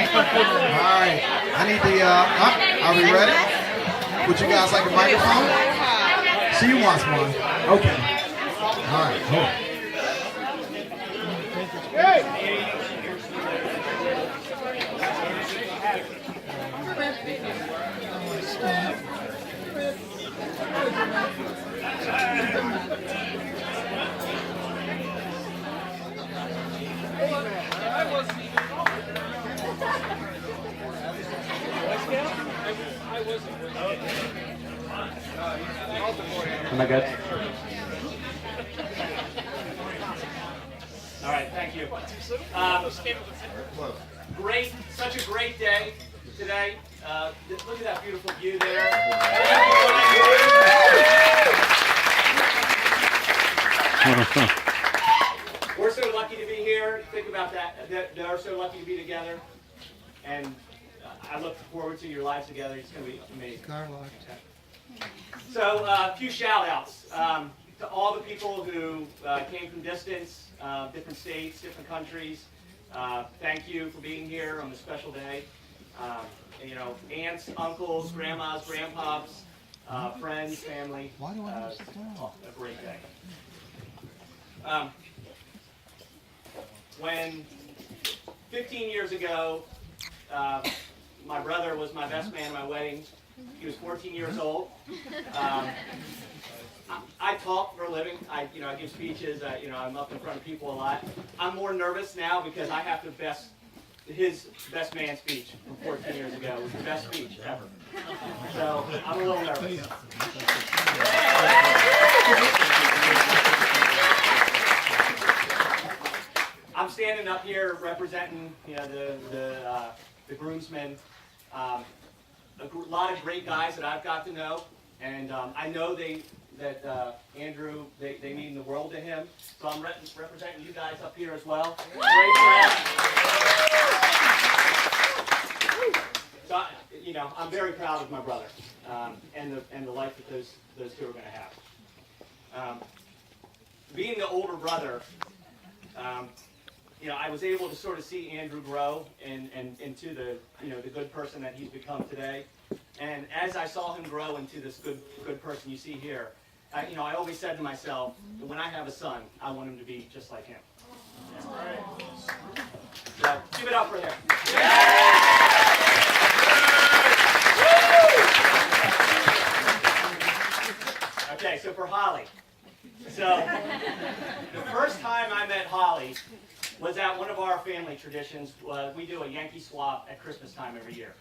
right. I need the, are we ready? Would you guys like a microphone? She wants one. Okay. All right, hold on. Am I good? All right, thank you. Great, such a great day today. Look at that beautiful view there. We're so lucky to be here. Think about that. They're so lucky to be together. And I look forward to your lives together. It's going to be amazing. So, a few shout-outs to all the people who came from distance, different states, different countries. Thank you for being here on this special day. You know, aunts, uncles, grandmas, grandpops, friends, family. A great day. When 15 years ago, my brother was my best man at my wedding. He was 14 years old. I talk for a living. I give speeches. I'm up in front of people a lot. I'm more nervous now because I have to his best man speech from 14 years ago. It was the best speech ever. So I'm a little nervous. I'm standing up here representing, the groomsmen. A lot of great guys that I've got to know, and I know that Andrew, they mean the world to him. So I'm representing you guys up here as well. Great friends. So I'm very proud of my brother and the life that those two are going to have. Being the older brother, I was able to sort of see Andrew grow into the good person that he's become today. And as I saw him grow into this good person you see here, I always said to myself, when I have a son, I want him to be just like him. So give it up for him. Okay, so for Holly. So the first time I met Holly was at one of our family traditions. We do a Yankee swap at Christmas time every year.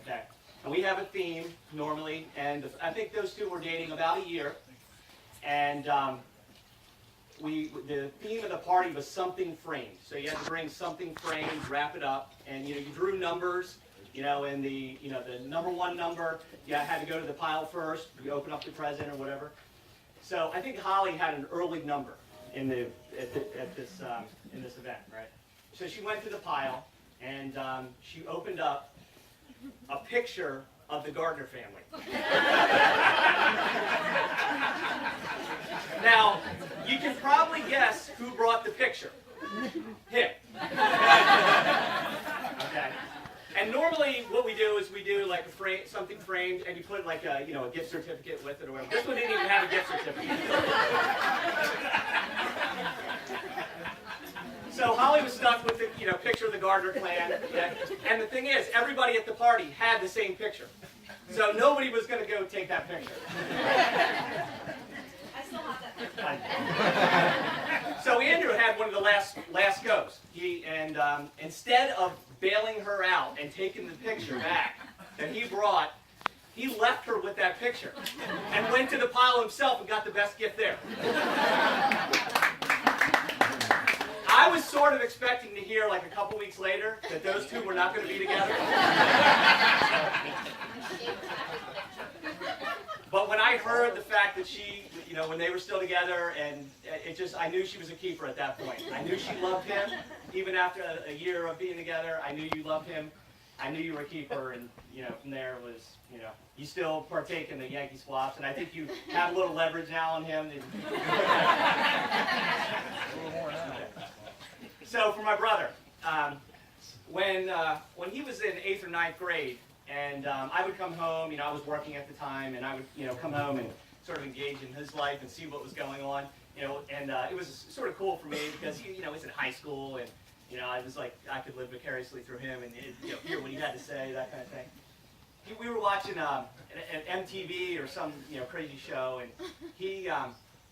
Okay, and we have a theme normally, and I think those two were dating about a year, and the theme of the party was something framed. So you had to bring something framed, wrap it up, and you drew numbers. And the number one number, you had to go to the pile first. You open up the present or whatever. So I think Holly had an early number in this event, right? So she went to the pile and she opened up a picture of the Gardner family. Now, you can probably guess who brought the picture. Him. Okay. And normally what we do is we do like something framed and you put like a gift certificate with it or whatever. This one didn't even have a gift certificate. So Holly was stuck with the picture of the Gardner clan. And the thing is, everybody at the party had the same picture. So nobody was going to go take that picture. I still have that picture. So Andrew had one of the last goes. Instead of bailing her out and taking the picture back that he brought, he left her with that picture and went to the pile himself and got the best gift there. I was sort of expecting to hear like a couple weeks later that those two were not going to be together. But when I heard the fact that she, when they were still together, and I knew she was a keeper at that point. I knew she loved him, even after a year of being together. I knew you loved him. I knew you were a keeper, and from there was, you still partake in the Yankee swaps, and I think you have a little leverage now on him. So for my brother, when he was in 8th or 9th grade, and I would come home, I was working at the time, and I would, come home and sort of engage in his life and see what was going on, and it was sort of cool for me because he, was in high school, and, I was like, I could live vicariously through him and, hear what he had to say, that kind of thing. We were watching an MTV or some, crazy show, and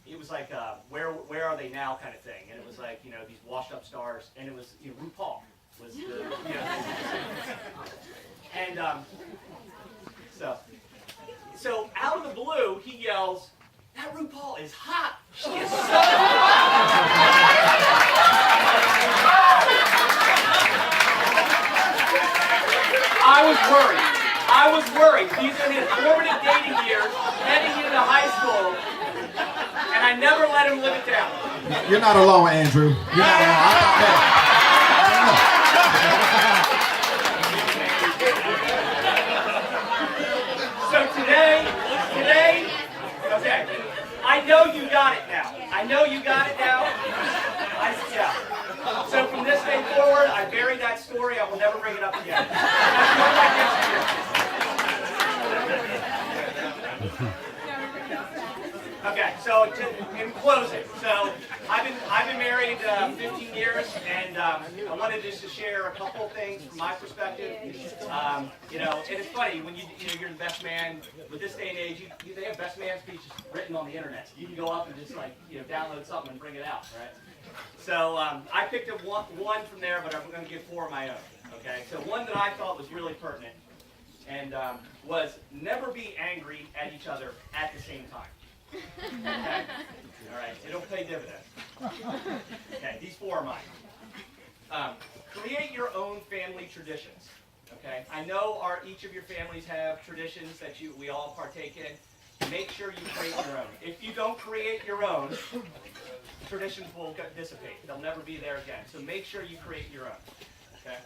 it was like, where are they now kind of thing, and it was like, these washed up stars, and it was, RuPaul was the, and so out of the blue, he yells, "That RuPaul is hot. She is so I was worried. These are his formative dating years, heading into high school, and I never let him live it down. You're not alone, Andrew. You're not alone. I thought that. So today, okay, I know you got it now. Yeah. So from this day forward, I buried that story. I will never bring it up again. That's one of my gifts to you. Okay, so in closing, so I've been married 15 years, and I wanted just to share a couple things from my perspective. And it's funny when you're the best man with this day and age. They have best man speeches written on the internet. You can go up and just download something and bring it out, right? So I picked up one from there, but I'm going to give 4 of my own. Okay, so one that I thought was really pertinent, and was never be angry at each other at the same time. Okay? All right, it'll pay dividends. Okay, these 4 are mine. Create your own family traditions. Okay, I know each of your families have traditions that we all partake in. Make sure you create your own. If you don't create your own, traditions will dissipate. They'll never be there again. So make sure you create your own. Okay.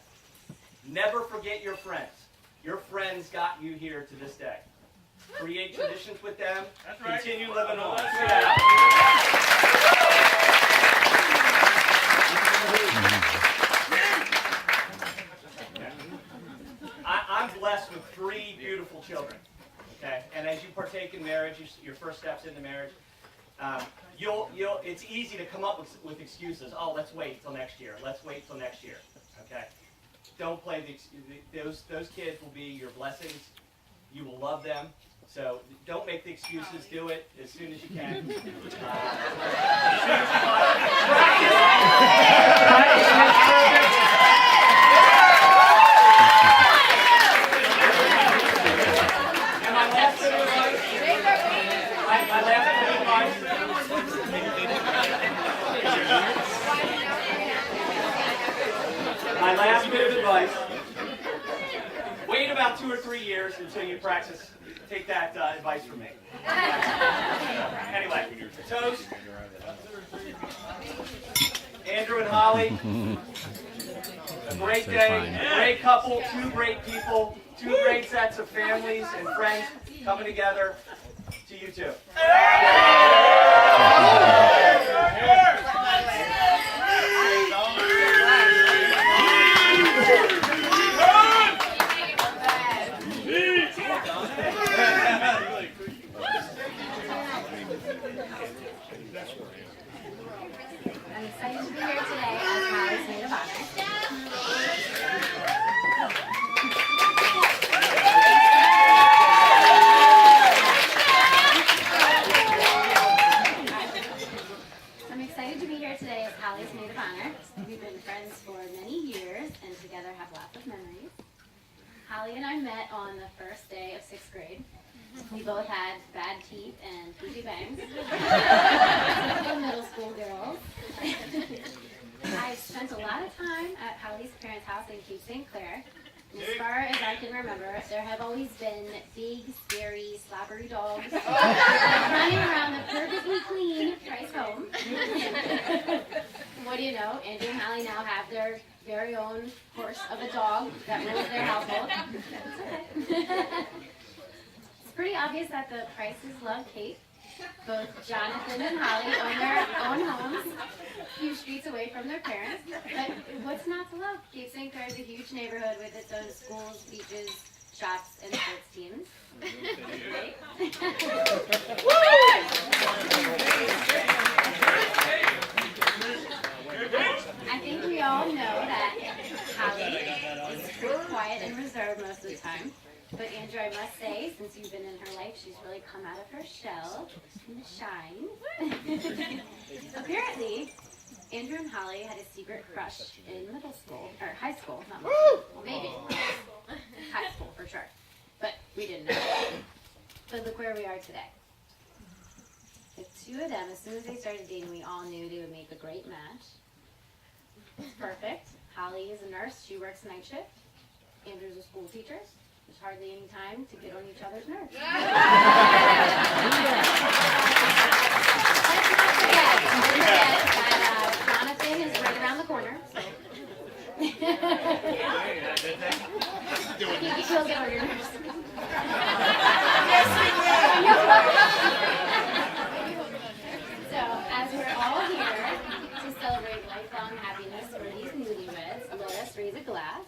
Never forget your friends. Your friends got you here to this day. Create traditions with them. That's right. Continue living on. I'm blessed with 3 beautiful children. Okay, and as you partake in marriage, your first steps into marriage, it's easy to come up with excuses. Oh, let's wait till next year. Let's wait till next year. Okay, don't play those kids will be your blessings. You will love them. So don't make the excuses. Do it as soon as you can. My last bit of advice, wait about 2 or 3 years until you practice. Take that advice from me. Anyway, toast. Andrew and Holly. A great day, a great couple, 2 great people, 2 great sets of families and friends coming together. To you too. I'm excited to be here today as Holly's maid of honor. I'm excited to be here today as Holly's maid of honor. We've been friends for many years and together have lots of memories. Holly and I met on the first day of 6th grade. We both had bad teeth and poopy bangs. Typical middle school girls. I spent a lot of time at Holly's parents' house in Cape St. Clair. And as far as I can remember, there have always been big, scary, slobbery dogs running around the perfectly clean Price home. What do you know? Andrew and Holly now have their very own horse of a dog that rules their household. It's okay. It's pretty obvious that the Prices love Kate. Both Jonathan and Holly own their own homes, a few streets away from their parents. But what's not to love? Cape St. Clair is a huge neighborhood with its own schools, beaches, shops, and sports teams. I think we all know that Holly is pretty quiet and reserved most of the time. But Andrew, I must say, since you've been in her life, she's really come out of her shell and shine. Apparently, Andrew and Holly had a secret crush in middle school, or high school, not middle school, maybe. High school for sure. But we didn't know. But look where we are today. The two of them, as soon as they started dating, we all knew they would make a great match. It's perfect. Holly is a nurse. She works night shift. Andrew's a school teacher. There's hardly any time to get on each other's nerves. Let's not forget that Jonathan is right around the corner. He'll get on your nerves. So, as we're all here to celebrate lifelong happiness for these newlyweds, let us raise a glass